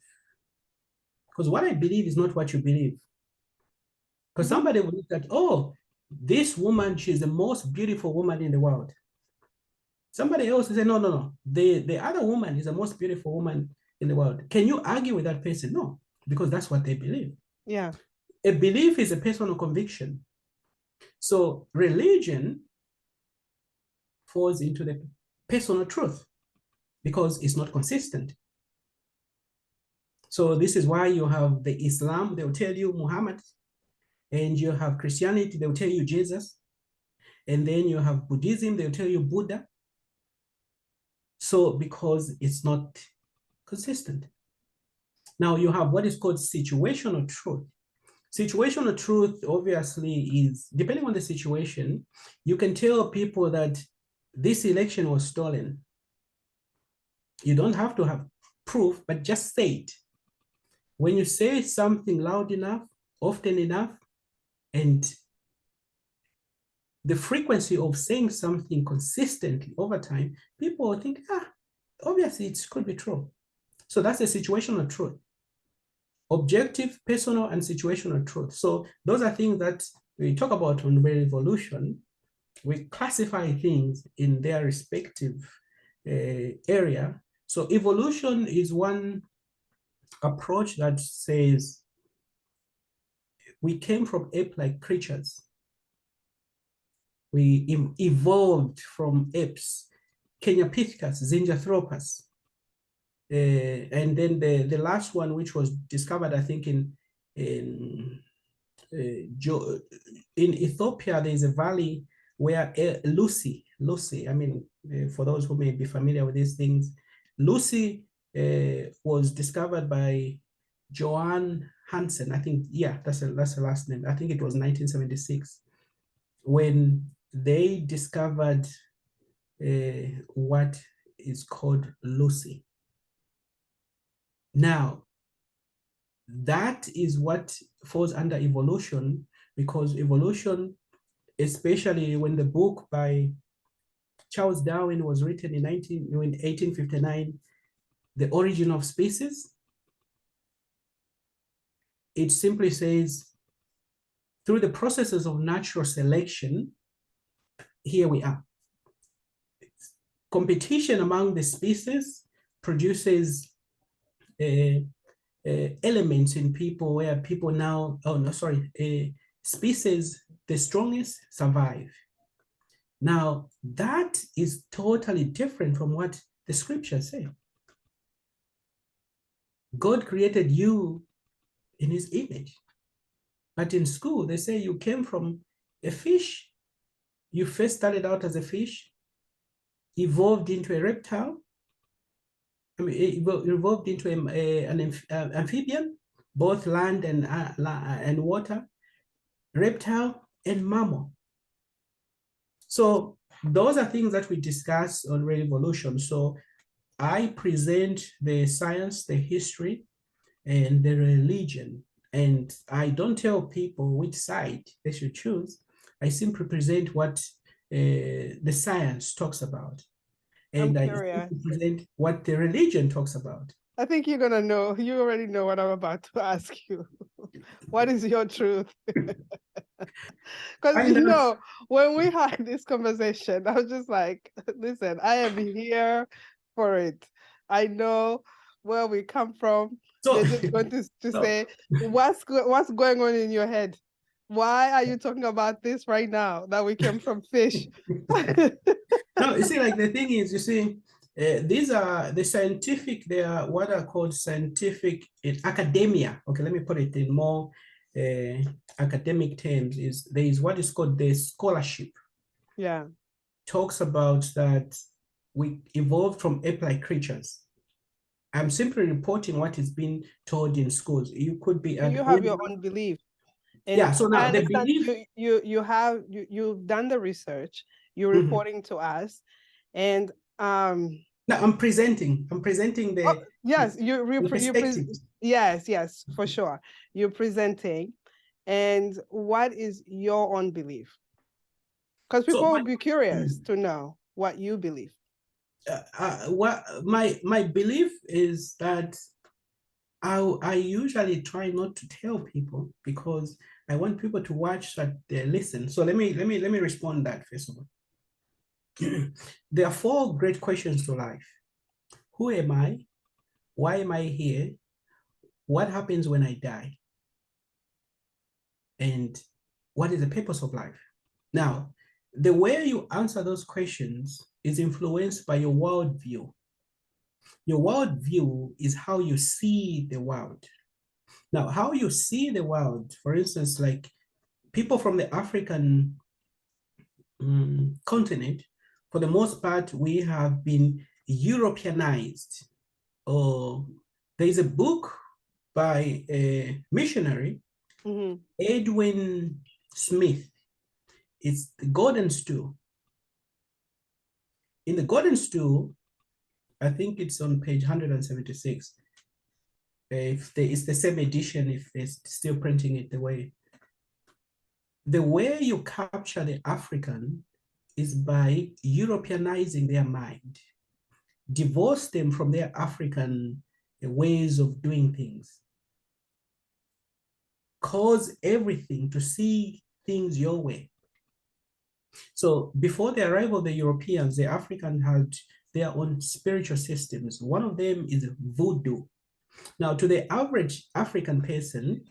Because what I believe is not what you believe. Because somebody will look at, oh, this woman, she's the most beautiful woman in the world. Somebody else will say, no, no, no. The other woman is the most beautiful woman in the world. Can you argue with that person? No, because that's what they believe. Yeah. A belief is a personal conviction. So religion falls into the personal truth because it's not consistent. So this is why you have the Islam, they'll tell you Muhammad, and you have Christianity, they'll tell you Jesus, and then you have Buddhism, they'll tell you Buddha. So because it's not consistent. Now you have what is called situational truth. Situational truth obviously is, depending on the situation, you can tell people that this election was stolen. You don't have to have proof, but just say it. When you say something loud enough, often enough, and the frequency of saying something consistently over time, people will think, obviously it could be true. So that's a situational truth. Objective, personal, and situational truth. So those are things that we talk about on Reli-Volution. We classify things in their respective area. So evolution is one approach that says we came from ape-like creatures. We evolved from apes, Kenyapithecus, Zinjanthropus. And then the last one, which was discovered, I think, in Ethiopia, there's a valley where Lucy, I mean, for those who may be familiar with these things, Lucy was discovered by Johan Hansen. I think, yeah, that's the last name. I think it was 1976 when they discovered what is called Lucy. Now, that is what falls under evolution, because evolution, especially when the book by Charles Darwin was written in 1859, The Origin of Species, it simply says, through the processes of natural selection, here we are. Competition among the species produces elements in people where people now, species, the strongest survive. Now, that is totally different from what the scriptures say. God created you in his image. But in school, they say you came from a fish. You first started out as a fish, evolved into a reptile, evolved into an amphibian, both land and water, reptile and mammal. So those are things that we discuss on Reli-Volution. So I present the science, the history, and the religion. And I don't tell people which side they should choose. I simply present what the science talks about. I'm And I curious. simply present what the religion talks about. I think you're gonna know. You already know what I'm about to ask you. What is your truth? Because Find out. when we had this conversation, I was just like, listen, I am here for it. I know where we come from. So, They're just going to so, say, what's going on in your head? Why are you talking about this right now that we came from fish? no, you see, like the thing is, you see, these are the scientific, they are what are called scientific in academia. Okay, let me put it in more academic terms. There is what is called the scholarship. Yeah. Talks about that we evolved from ape-like creatures. I'm simply reporting what is being told in schools. You could be So you have your own belief. And yeah. So I now the understand belief. you've done the research, you're Mhm. reporting to us, and No, I'm presenting the yes, perspective. yes, for sure. You're presenting, and what is your own belief? Because So people will be curious to know what you believe. what my belief is that I usually try not to tell people because I want people to watch that they listen. So let me respond that first of all. There are four great questions to life. Who am I? Why am I here? What happens when I die? And what is the purpose of life? Now, the way you answer those questions is influenced by your worldview. Your worldview is how you see the world. Now, how you see the world, for instance, like people from the African continent, for the most part, we have been Europeanized. Or there is a book by a missionary, Edwin Smith. It's the Golden Stool. In the Golden Stool, I think it's on page 176. If it's the same edition, if they're still printing it the way you capture the African is by Europeanizing their mind, divorce them from their African ways of doing things, cause everything to see things your way. So before the arrival of the Europeans, the African had their own spiritual systems. One of them is voodoo. Now, to the average African person,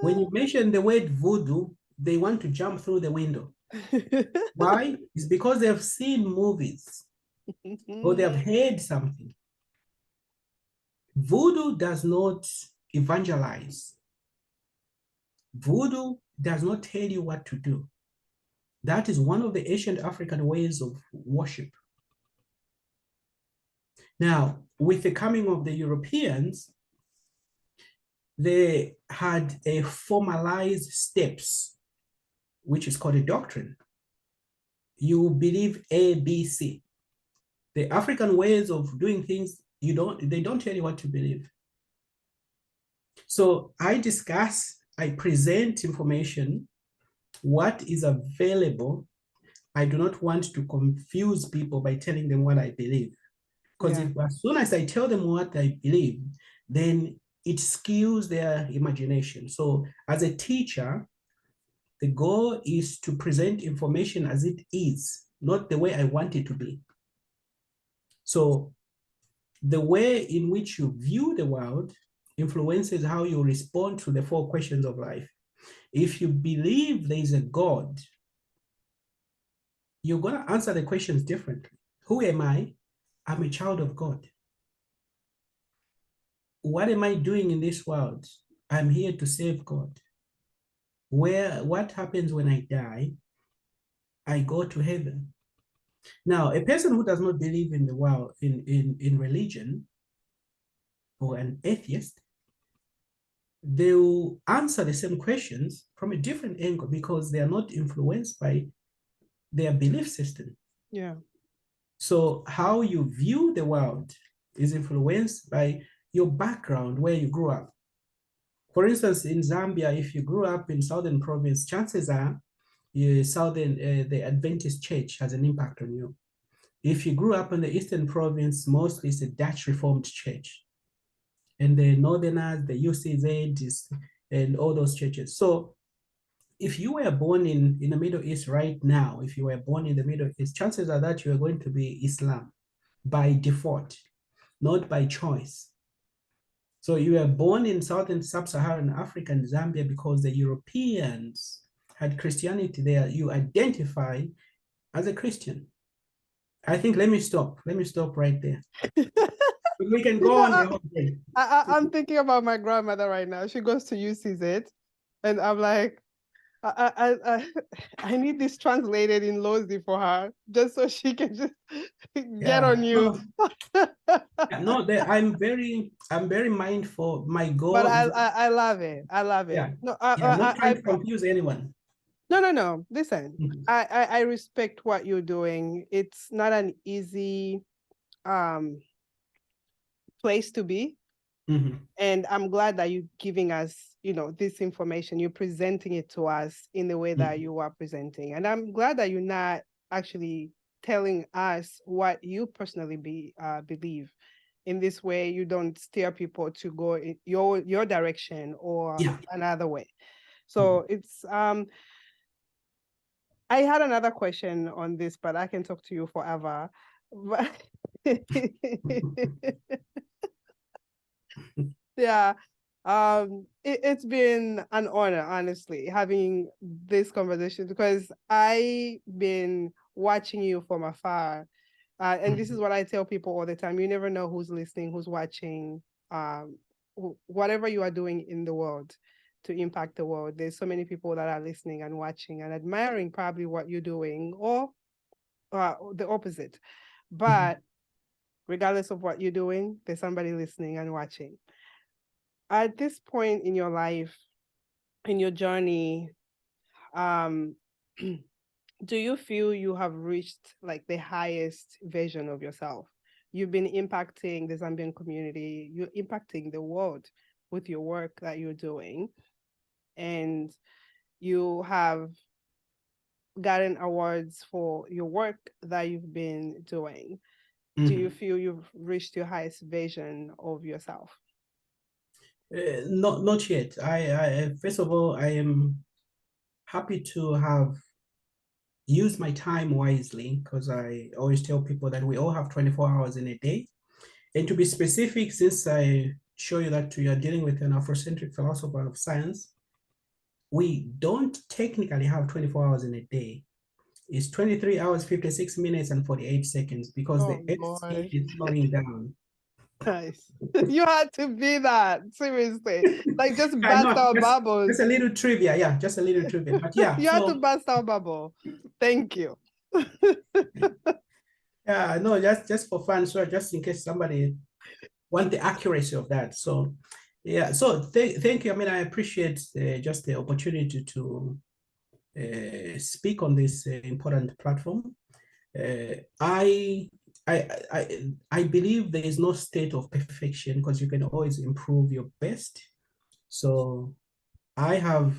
when you mention the word voodoo, they want to jump through the window. Why? It's because they have seen movies or they have heard something. Voodoo does not evangelize. Voodoo does not tell you what to do. That is one of the ancient African ways of worship. Now, with the coming of the Europeans, they had a formalized steps, which is called a doctrine. You believe A, B, C. The African ways of doing things, they don't tell you what to believe. So I discuss, I present information, what is available. I do not want to confuse people by telling them what I believe. Because as soon as I tell them what I believe, then it skews their imagination. So as a teacher, the goal is to present information as it is, not the way I want it to be. So the way in which you view the world influences how you respond to the four questions of life. If you believe there is a God, you're going to answer the questions differently. Who am I? I'm a child of God. what am I doing in this world? I'm here to serve God. What happens when I die? I go to heaven. Now, a person who does not believe in the world, in religion, or an atheist, they will answer the same questions from a different angle because they are not influenced by their belief system. Yeah. So how you view the world is influenced by your background, where you grew up. For instance, in Zambia, if you grew up in Southern Province, chances are the Adventist Church has an impact on you. If you grew up in the Eastern Province, mostly it's a Dutch Reformed Church. And the Northerners, the UCZ, and all those churches. So if you were born in the Middle East right now, if you were born in the Middle East, chances are that you are going to be Islam by default, not by choice. So you were born in Southern Sub-Saharan Africa and Zambia because the Europeans had Christianity there. You identify as a Christian. I think, let me stop right there. We can go on the whole day. I'm thinking about my grandmother right now. She goes to UCZ, and I'm like, I need this translated in Lozi for her, just so she can just get on you. No, I'm very mindful. My goal But is, I love it. I love it. yeah, No, I'm not trying to confuse anyone. No. Listen, Mhm. I respect what you're doing. It's not an easy place to be. Mhm. And I'm glad that you're giving us, this information. You're presenting it to us in the way that you are presenting. And I'm glad that you're not actually telling us what you personally believe. In this way, you don't steer people to go in your direction or another way. So it's I had another question on this, but I can talk to you forever. But yeah, it's been an honor, honestly, having this conversation, because I've been watching you from afar. And this is what I tell people all the time. You never know who's listening, who's watching, whatever you are doing in the world to impact the world. There's so many people that are listening and watching and admiring probably what you're doing, or the opposite. But regardless of what you're doing, there's somebody listening and watching. At this point in your life, in your journey, do you feel you have reached like the highest version of yourself? You've been impacting the Zambian community, you're impacting the world with your work that you're doing, and you have gotten awards for your work that you've been doing. Do you feel you've reached your highest version of yourself? Not yet. I first of all, I am happy to have used my time wisely, because I always tell people that we all have 24 hours in a day. And to be specific, since I show you that you are dealing with an Afrocentric philosopher of science, we don't technically have 24 hours in a day. It's 23 hours, 56 minutes, and 48 seconds, because the Earth's heat is slowing down. Nice. You had to be that, seriously. Like, just bust our bubbles. Just a little trivia. Yeah, just a little trivia. But yeah. You had to bust our bubble. Thank you. Yeah, no, just for fun. So just in case somebody want the accuracy of that. So yeah, so thank you. I mean, I appreciate just the opportunity to speak on this important platform. I believe there is no state of perfection, because you can always improve your best. So I have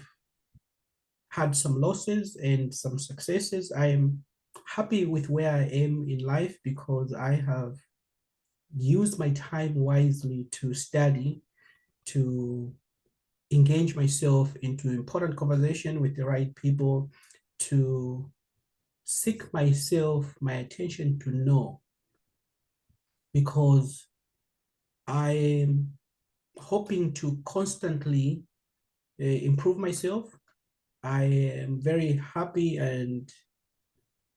had some losses and some successes. I am happy with where I am in life because I have used my time wisely to study, to engage myself into important conversation with the right people, to seek myself, my attention to know, because I am hoping to constantly improve myself. I am very happy and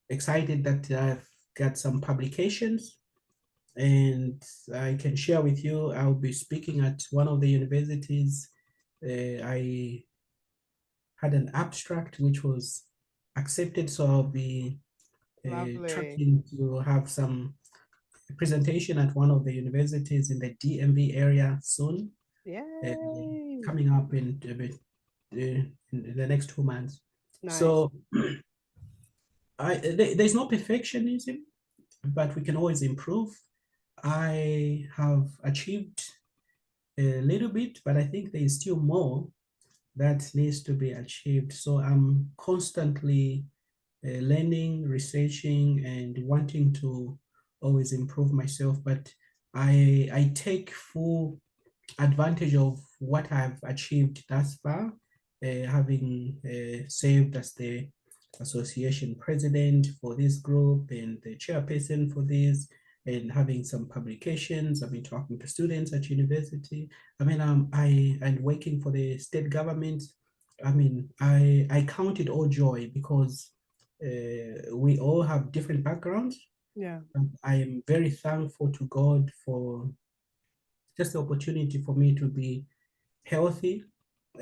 excited that I've got some publications. And I can share with you, I'll be speaking at one of the universities. I had an abstract which was accepted, so I'll be Lovely. tracking to have some presentation at one of the universities in the DMV area soon, Yay. coming up in the next 2 months. Nice. So there's no perfectionism, but we can always improve. I have achieved a little bit, but I think there is still more that needs to be achieved. So I'm constantly learning, researching, and wanting to always improve myself. But I take full advantage of what I've achieved thus far, having served as the association president for this group and the chairperson for this, and having some publications. I've been talking to students at university. I mean, and working for the state government. I mean, I count it all joy because we all have different backgrounds. Yeah. And I am very thankful to God for just the opportunity for me to be healthy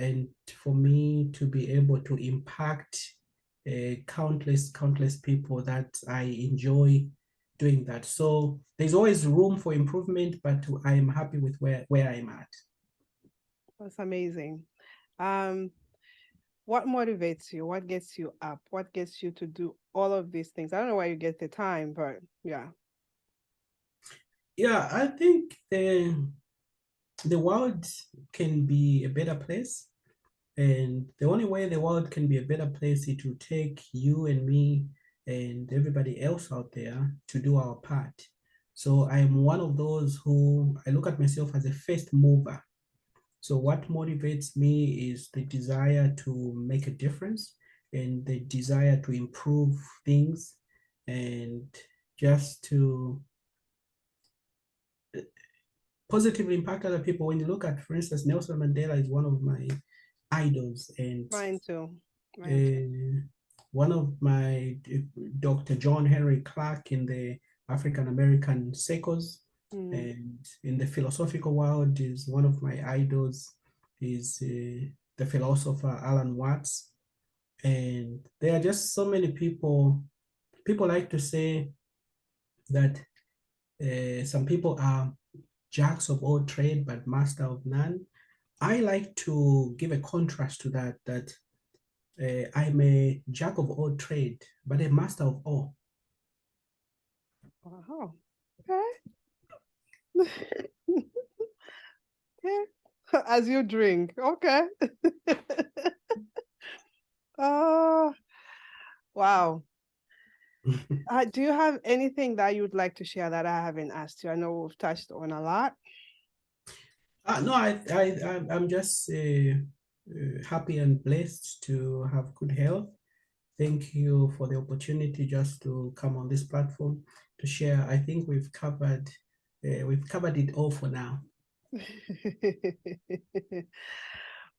and for me to be able to impact countless people that I enjoy doing that. So there's always room for improvement, but I am happy with where I'm at. That's amazing. What motivates you? What gets you up? What gets you to do all of these things? I don't know where you get the time, but yeah. Yeah, I think the world can be a better place. And the only way the world can be a better place is to take you and me and everybody else out there to do our part. So I'm one of those who I look at myself as a first mover. So what motivates me is the desire to make a difference and the desire to improve things and just to positively impact other people. When you look at, for instance, Nelson Mandela is one of my idols, and Mine too. Mine too. one of my Dr. John Henry Clark in the African American circles Mm. and in the philosophical world is one of my idols, is the philosopher Alan Watts. And there are just so many people. People like to say that some people are jacks of all trade but master of none. I like to give a contrast to that, that I'm a jack of all trade, but a master of all. Wow. Okay. Okay. As you drink. Okay. Oh, wow. Do you have anything that you'd like to share that I haven't asked you? I know we've touched on a lot. No, I'm just happy and blessed to have good health. Thank you for the opportunity just to come on this platform to share. I think we've covered it all for now.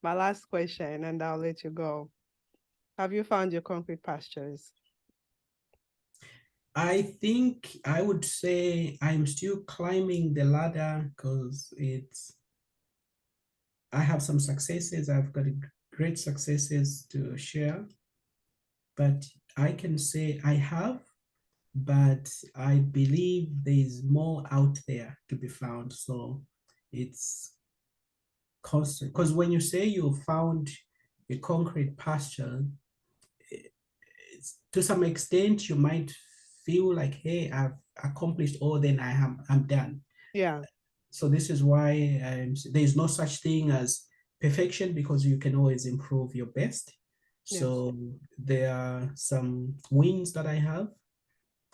My last question, and I'll let you go. Have you found your concrete pastures? I think I would say I'm still climbing the ladder because I have some successes. I've got great successes to share, but I can say I have, but I believe there's more out there to be found. So it's constant, because when you say you found a concrete pasture, to some extent you might feel like, hey, I've accomplished all, then I'm done. Yeah. So this is why there's no such thing as perfection, because you can always improve your best. Yes. So there are some wins that I have,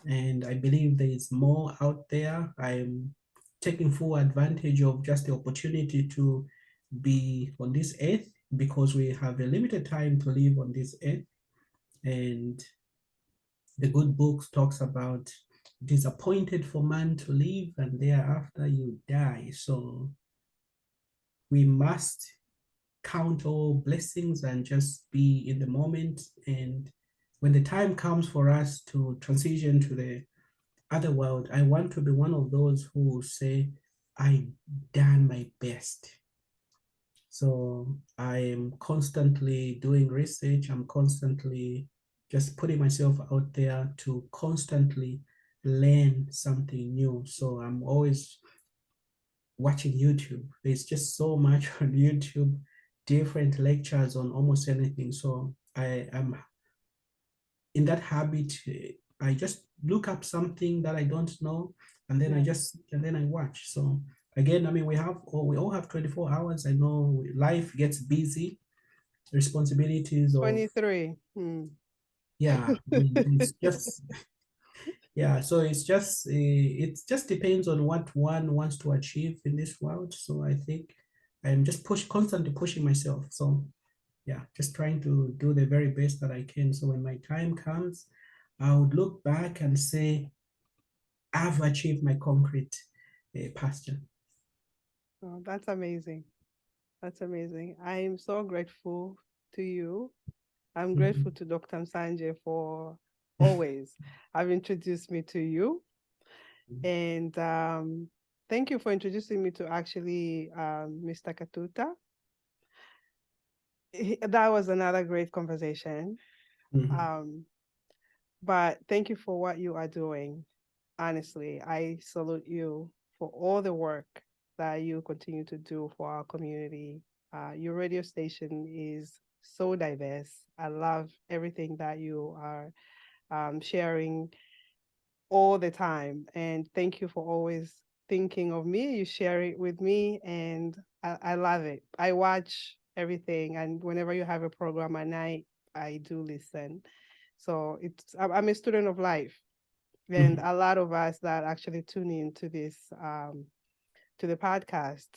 and I believe there is more out there. I'm taking full advantage of just the opportunity to be on this earth, because we have a limited time to live on this earth. And the good book talks about it is appointed for man to live and thereafter you die. So we must count all blessings and just be in the moment. And when the time comes for us to transition to the other world. I want to be one of those who say, I done my best. So I am constantly doing research. I'm constantly just putting myself out there to constantly learn something new. So I'm always watching YouTube. There's just so much on YouTube, different lectures on almost anything. So I am in that habit. I just look up something that I don't know, and then I watch. So again, I mean, we all have 24 hours. I know life gets busy, responsibilities of 23. yeah. I mean, it's just yeah. So it just depends on what one wants to achieve in this world. So I think I'm just constantly pushing myself. So yeah, just trying to do the very best that I can. So when my time comes, I would look back and say, I've achieved my concrete pasture. Oh, that's amazing. That's amazing. I'm so grateful to you. I'm grateful to Dr. Msanje for always have introduced me to you. And thank you for introducing me to actually Mr. Katuta. That was another great conversation. But thank you for what you are doing. Honestly, I salute you for all the work that you continue to do for our community. Your radio station is so diverse. I love everything that you are sharing all the time. And thank you for always thinking of me. You share it with me, and I love it. I watch everything, and whenever you have a program at night, I do listen. So I'm a student of life, and a lot of us that actually tune in to this to the podcast,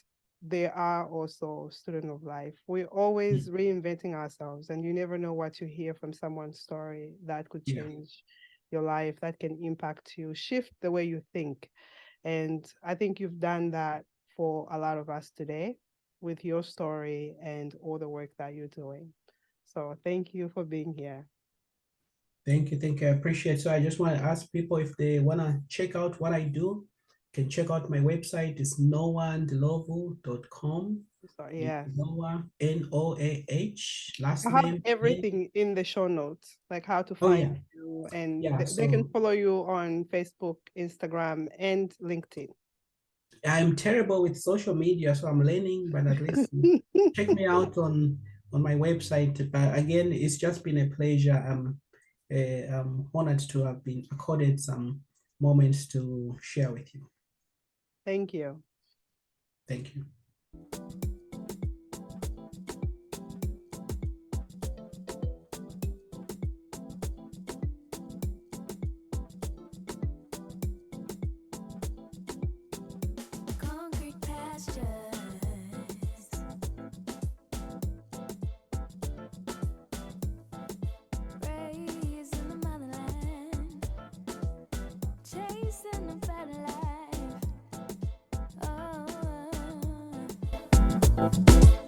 they are also student of life. We're always reinventing ourselves, and you never know what you hear from someone's story that could change your life, that can impact you, shift the way you think. And I think you've done that for a lot of us today with your story and all the work that you're doing. So thank you for being here. Thank you. I appreciate it. So I just want to ask people if they want to check out what I do, can check out my website. It's noahandlovu.com. So yeah. Noah, Noah, last I have name. everything in the show notes, like how to Oh find yeah. you, and Yeah. they can So follow you on Facebook, Instagram, and LinkedIn. I'm terrible with social media, so I'm learning, but at least check me out on my website. But again, it's just been a pleasure. I'm honored to have been accorded some moments to share with you. Thank you. Thank you. Concrete pastures, raised in the motherland, chasing a better life. Oh.